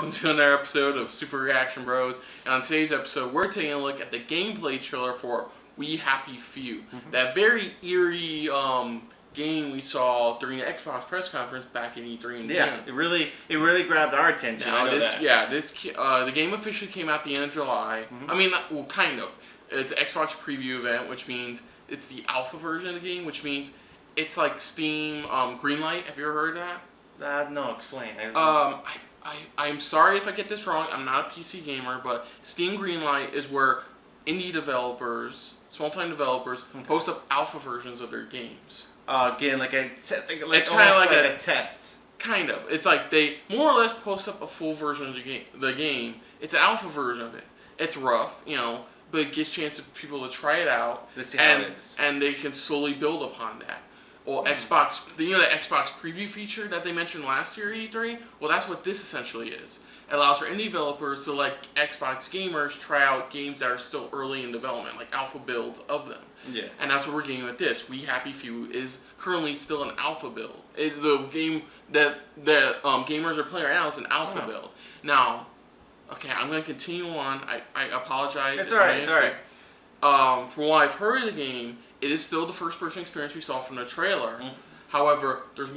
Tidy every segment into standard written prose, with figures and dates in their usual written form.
welcome to another episode of Super Reaction Bros. And on today's episode, we're taking a look at the gameplay trailer for We Happy Few. That very eerie game we saw during the Xbox press conference back in E3 in June. Yeah, it really grabbed our attention. Now, I know that. the game officially came out the end of July. I mean, well, kind of. It's an Xbox preview event, which means it's the alpha version of the game, which means it's like Steam Greenlight. Have you ever heard of that? No, explain. I'm sorry if I get this wrong. I'm not a PC gamer, but Steam Greenlight is where indie developers, small-time developers, post up alpha versions of their games. Again, it's kind of like a test. Kind of. It's like they more or less post up a full version of the game. It's an alpha version of it. It's rough, but it gives chance for people to try it out. See how it is. And they can slowly build upon that. Well, Xbox, the Xbox preview feature that they mentioned last year at E3, well, that's what this essentially is. It allows for indie developers to let Xbox gamers try out games that are still early in development, like alpha builds of them. Yeah. And that's what we're getting with this. We Happy Few is currently still an alpha build. The game that gamers are playing right now is an alpha build. Now, okay, I'm going to continue on. I apologize. It's alright, it's alright. From what I've heard of the game, it is still the first-person experience we saw from the trailer. However, there's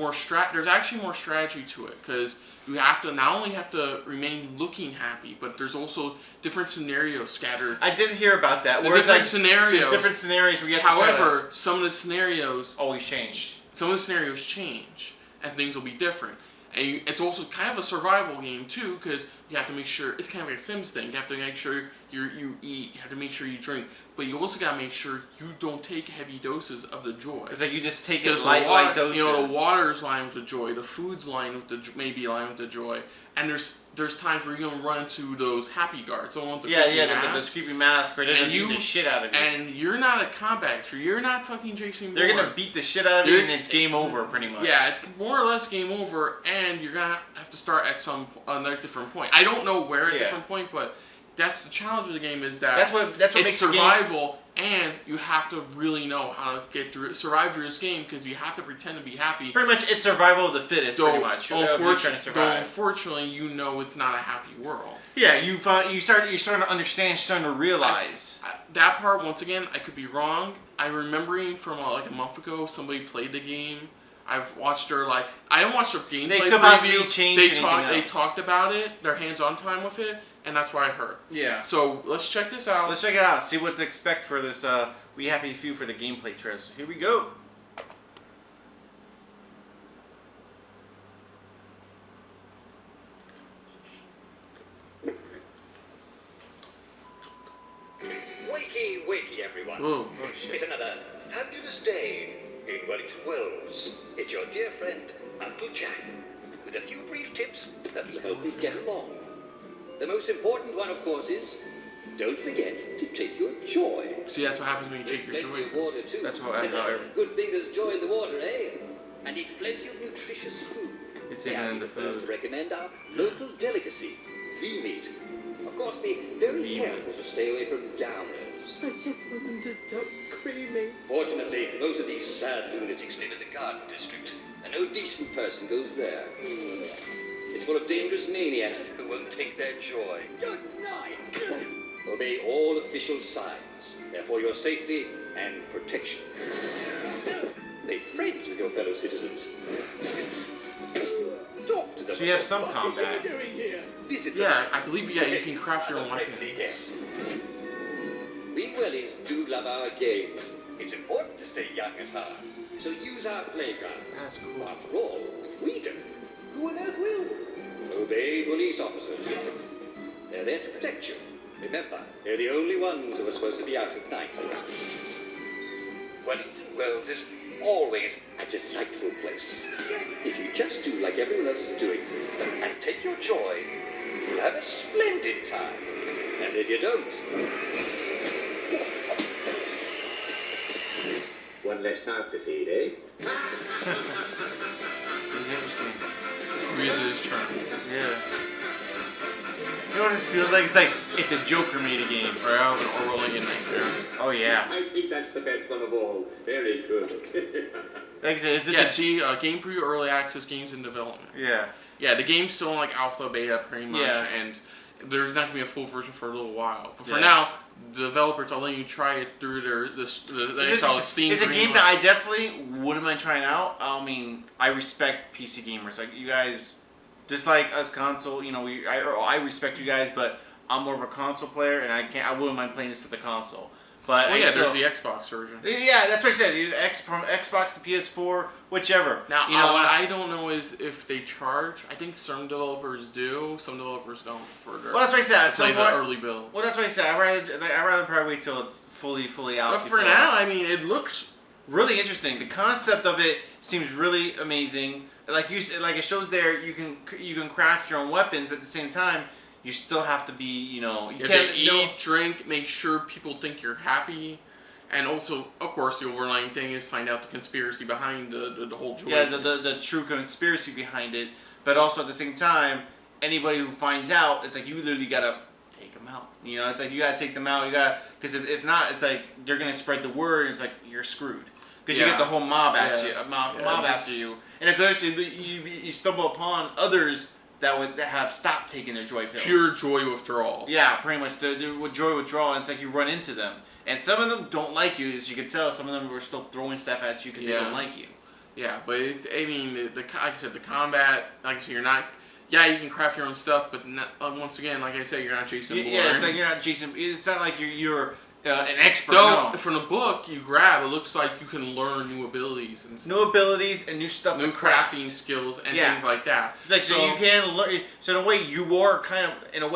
actually more strategy to it, because you have to not only have to remain looking happy, but there's also different scenarios scattered. I did hear about that. There's different scenarios where you have to However, some of the scenarios always change. Some of the scenarios change, and things will be different. And it's also kind of a survival game too, because you have to make sure it's kind of like a Sims thing. You have to make sure you eat. You have to make sure you drink, but you also got to make sure you don't take heavy doses of the joy. It's like you just take it light doses. The water's lined with the joy. The food's lined with the joy. And there's times where you're gonna run into those happy guards. The the creepy mask, right? And beat the shit out of you. And you're not a combat actor. You're not fucking Jason Bourne. They're gonna beat the shit out of you, and it's game over, pretty much. Yeah, it's more or less game over, and you're gonna have to start at another different point. I don't know where at a different point, but that's the challenge of the game. Is that that's what it's makes survival, and you have to really know how to survive through this game, because you have to pretend to be happy. Pretty much, it's survival of the fittest. Pretty much. Unfortunately, it's not a happy world. Yeah, you're starting to understand, you're starting to realize. That part, once again, I could be wrong. I'm remembering from like a month ago, somebody played the game. I've watched her I didn't watch their gameplay. They could possibly change They talked about it, their hands-on time with it, and that's what I heard. Yeah. So let's check this out. Let's check it out. See what to expect for this We Happy Few for the gameplay trailer. So here we go. Wakey, everyone. Oh, shit. It's another fabulous day in Wellington Wells. It's your dear friend, Uncle Jack, with a few brief tips that will help you get along. The most important one, of course, is don't forget to take your joy. See, that's what happens when you take your joy. Water too. That's what I know. Good thing there's joy in the water, eh? And eat plenty of nutritious food. It's even in the food. To recommend our local delicacy, V meat. Of course, be very careful to stay away from downers. I just want them to stop screaming. Fortunately, most of these sad lunatics live in the Garden District, and no decent person goes there. It's full of dangerous maniacs who won't take their joy. Good night! Obey all official signs. They're for your safety and protection. Make friends with your fellow citizens. Talk to them. So you have some combat. I believe you can craft your own weapons. We Wellies do love our games. It's important to stay young at heart. So use our playground. That's cool. After all, if we don't, who on earth will? Obey police officers. They're there to protect you. Remember, they're the only ones who are supposed to be out at night. Wellington Wells is always a delightful place. If you just do like everyone else is doing, and take your joy, you'll have a splendid time. And if you don't... One less mouth to feed, eh? It's interesting. Music is turn. Yeah. You know what this feels like? It's like if the Joker made a game. Or out of an Orwellian nightmare. Oh yeah. I think that's the best one of all. Very good. Like I said, game preview, early access, games in development. Yeah. Yeah, the game's still in like alpha beta pretty much, Yeah. and there's not gonna be a full version for a little while. But for Yeah. now, the developers are letting you try it through the Steam. It's a game Greenlight. that I definitely wouldn't mind trying out. I mean, I respect PC gamers. Like, you guys, just like us console, you know, I respect you guys, but I'm more of a console player, and I wouldn't mind playing this for the console. But Well, I yeah, still, there's the Xbox version. yeah, that's what I said. From Xbox to PS4, whichever. Now, you know, what I don't know is if they charge. I think some developers do, some developers don't. For their well, that's what I said. At play some the point, early builds. well, that's what I said. I'd rather probably wait till it's fully out. But for before- now, I mean, it looks. really interesting. The concept of it seems really amazing. Like you said, like it shows there, you can craft your own weapons, but at the same time, you still have to be, you know, you You can't have to eat, drink, make sure people think you're happy, and also, of course, the overlying thing is find out the conspiracy behind the whole joy. Yeah, the true conspiracy behind it, but also at the same time, anybody who finds out, it's like you literally gotta take them out. You know, it's like you gotta take them out. You gotta, because if not, it's like they're gonna spread the word. And it's like you're screwed because you Yeah. get the whole mob at Yeah. you, mob Yeah, after you, and if there's you stumble upon others that have stopped taking their joy pills. Pure joy withdrawal. Yeah, pretty much the joy withdrawal, and it's like you run into them, and some of them don't like you, as you can tell. Some of them were still throwing stuff at you because they Yeah. don't like you. Yeah, but I mean, like I said, the combat, like I said, you're not. Yeah, you can craft your own stuff, but not, once again, like I said, you're not Jason Bourne. Yeah, it's like you're not Jason. It's not like you're an expert. Though No. from the book you grab, it looks like you can learn new abilities and New abilities and new stuff. new to craft. crafting skills and Yeah. things like that. It's like so you can learn. So in a way, you are kind of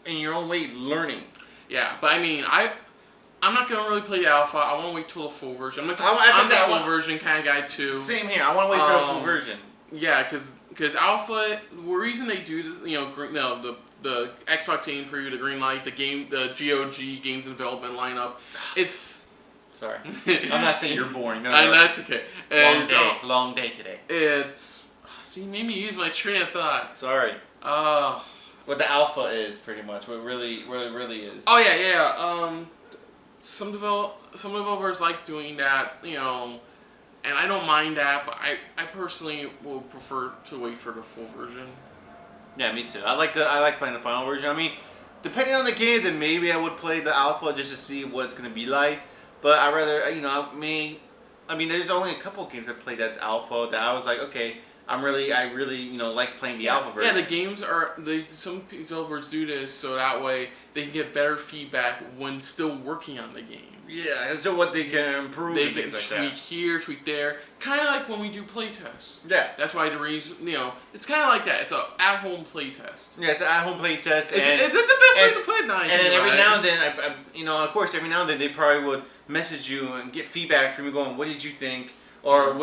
in your own way learning. Yeah, but I mean, I'm not gonna really play the alpha. I want to wait till the full version. I'm that's what I the said, I full want- version kind of guy too. Same here. I want to wait for the full version. Yeah, because alpha. The reason they do this, the Xbox Game Preview, the green light, the GOG Games and Development lineup, is. Sorry, I'm not saying you're boring. No, I no, know that's okay. long And day. so, Long day today. it's. See, made me use my train of thought. Sorry. Uh, What the alpha is, pretty much. What it really is. Oh yeah. Some developers like doing that, and I don't mind that, but I personally will prefer to wait for the full version. Yeah, me too. I like playing the final version. I mean, depending on the game, then maybe I would play the alpha just to see what it's gonna be like. But I rather, I mean, there's only a couple of games I played that's alpha that I was like, okay, I really, like playing the alpha version. Yeah, the games are. Some developers do this so that way they can get better feedback when still working on the game. Yeah, so what they can improve They and can things tweak like that. here, tweak there. Kind of like when we do playtests. Yeah. That's why the reason, it's kind of like that. It's a at-home playtest. Yeah, it's an at-home play test. It's and the best way and- to play it now. And then every now and then, of course, every now and then they probably would message you and get feedback from you going, what did you think? Or,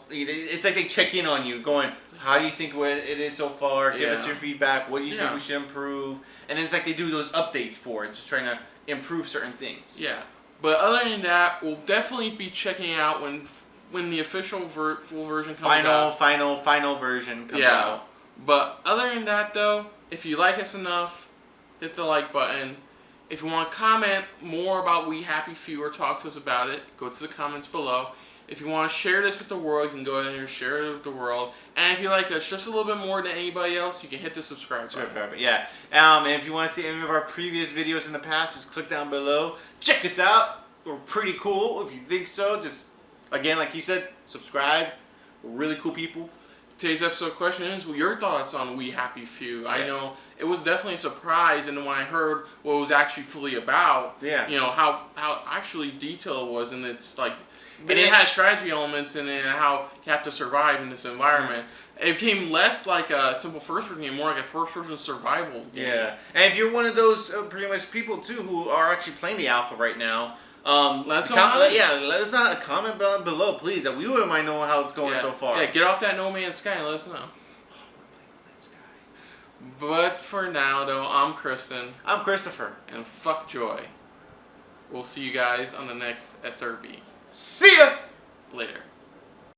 it's like they check in on you going, how do you think it is so far? Give us Yeah. your feedback. What do you think Yeah. we should improve? And then it's like they do those updates for it, just trying to improve certain things. Yeah. But other than that, we'll definitely be checking out when the official full version comes out. Final version comes out. But other than that, though, if you like us enough, hit the like button. If you want to comment more about We Happy Few or talk to us about it, go to the comments below. If you want to share this with the world, you can go ahead and share it with the world. And if you like us just a little bit more than anybody else, you can hit the subscribe button. Yeah. And if you want to see any of our previous videos in the past, just click down below. Check us out. We're pretty cool. If you think so, just, again, like you said, subscribe. We're really cool people. Today's episode question is your thoughts on We Happy Few. Yes. I know it was definitely a surprise, and when I heard what it was actually fully about, how actually detailed it was, and it's like, and it has strategy elements in it, and how you have to survive in this environment. It became less like a simple first-person game, more like a first-person survival game. Yeah, and if you're one of those pretty much people too who are actually playing the alpha right now, let us know a comment below, please. We wouldn't mind knowing how it's going so far. Yeah, get off that No Man's Sky and let us know. But for now, though, I'm Kristen. I'm Christopher. And fuck Joy. We'll see you guys on the next SRB. See ya! Later.